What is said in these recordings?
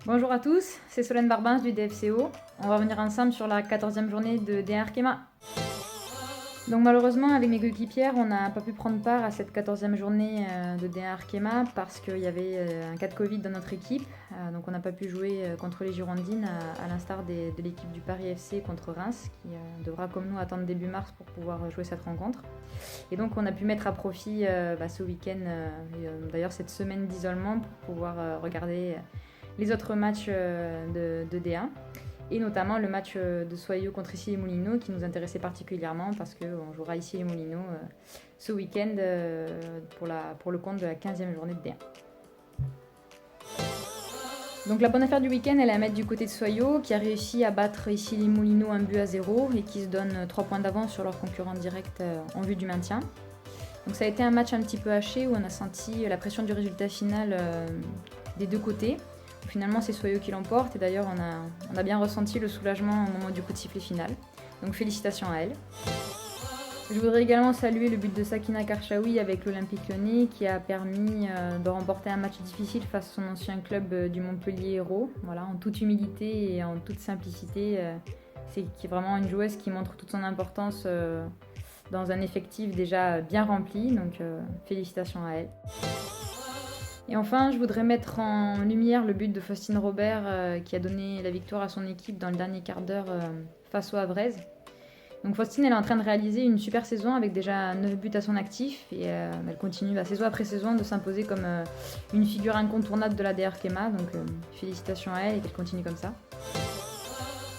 Bonjour à tous, c'est Solène Barbins du DFCO. On va revenir ensemble sur la 14e journée de D1 Arkema. Donc malheureusement, avec mes coéquipières, on n'a pas pu prendre part à cette 14e journée de D1 Arkema parce qu'il y avait un cas de Covid dans notre équipe. Donc on n'a pas pu jouer contre les Girondines, à l'instar de l'équipe du Paris FC contre Reims, qui devra comme nous attendre début mars pour pouvoir jouer cette rencontre. Et donc on a pu mettre à profit ce week-end, d'ailleurs cette semaine d'isolement, pour pouvoir regarder les autres matchs de D1. Et notamment le match de Soyaux contre Issy-les-Moulineaux qui nous intéressait particulièrement parce qu'on jouera Issy-les-Moulineaux ce week-end pour le compte de la 15e journée de D1. Donc la bonne affaire du week-end, elle est à mettre du côté de Soyaux qui a réussi à battre Issy-les-Moulineaux 1-0 et qui se donne 3 points d'avance sur leur concurrent direct en vue du maintien. Donc ça a été un match un petit peu haché où on a senti la pression du résultat final des deux côtés. Finalement, c'est Soyaux qui l'emporte et d'ailleurs, on a bien ressenti le soulagement au moment du coup de sifflet final. Donc félicitations à elle. Je voudrais également saluer le but de Sakina Karchaoui avec l'Olympique Lyonnais qui a permis de remporter un match difficile face à son ancien club du Montpellier Hérault. Voilà, en toute humilité et en toute simplicité. C'est vraiment une joueuse qui montre toute son importance dans un effectif déjà bien rempli. Donc félicitations à elle. Et enfin, je voudrais mettre en lumière le but de Faustine Robert qui a donné la victoire à son équipe dans le dernier quart d'heure face au Havrez. Donc Faustine, elle est en train de réaliser une super saison avec déjà 9 buts à son actif et elle continue saison après saison de s'imposer comme une figure incontournable de la D1 Arkema. Donc félicitations à elle et qu'elle continue comme ça.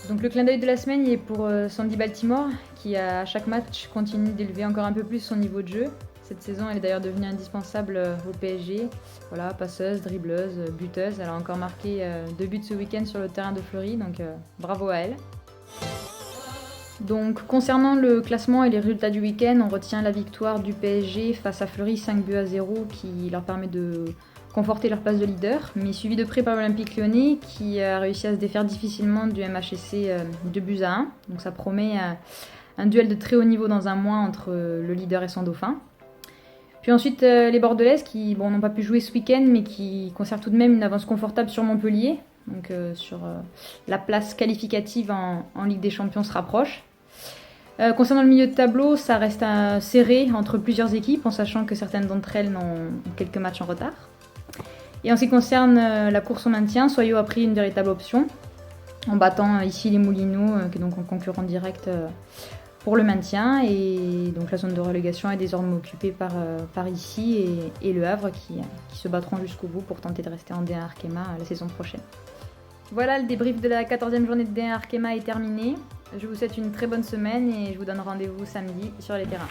Donc le clin d'œil de la semaine il est pour Sandy Baltimore qui à chaque match continue d'élever encore un peu plus son niveau de jeu. Cette saison, elle est d'ailleurs devenue indispensable au PSG. Voilà, passeuse, dribbleuse, buteuse. Elle a encore marqué 2 buts ce week-end sur le terrain de Fleury, donc bravo à elle. Donc concernant le classement et les résultats du week-end, on retient la victoire du PSG face à Fleury 5-0 qui leur permet de conforter leur place de leader, mais suivi de près par l'Olympique Lyonnais qui a réussi à se défaire difficilement du MHSC 2-1. Donc ça promet un duel de très haut niveau dans un mois entre le leader et son dauphin. Puis ensuite, les Bordelaises qui n'ont pas pu jouer ce week-end, mais qui conservent tout de même une avance confortable sur Montpellier. Donc sur la place qualificative en Ligue des Champions se rapproche. Concernant le milieu de tableau, ça reste serré entre plusieurs équipes, en sachant que certaines d'entre elles ont quelques matchs en retard. Et en ce qui concerne la course au maintien, Soyaux a pris une véritable option, en battant ici les Moulineaux, qui est donc en concurrent direct pour le maintien, et donc la zone de relégation est désormais occupée par ici et Le Havre qui se battront jusqu'au bout pour tenter de rester en D1 Arkema la saison prochaine. Voilà, le débrief de la 14e journée de D1 Arkema est terminé. Je vous souhaite une très bonne semaine et je vous donne rendez-vous samedi sur les terrains.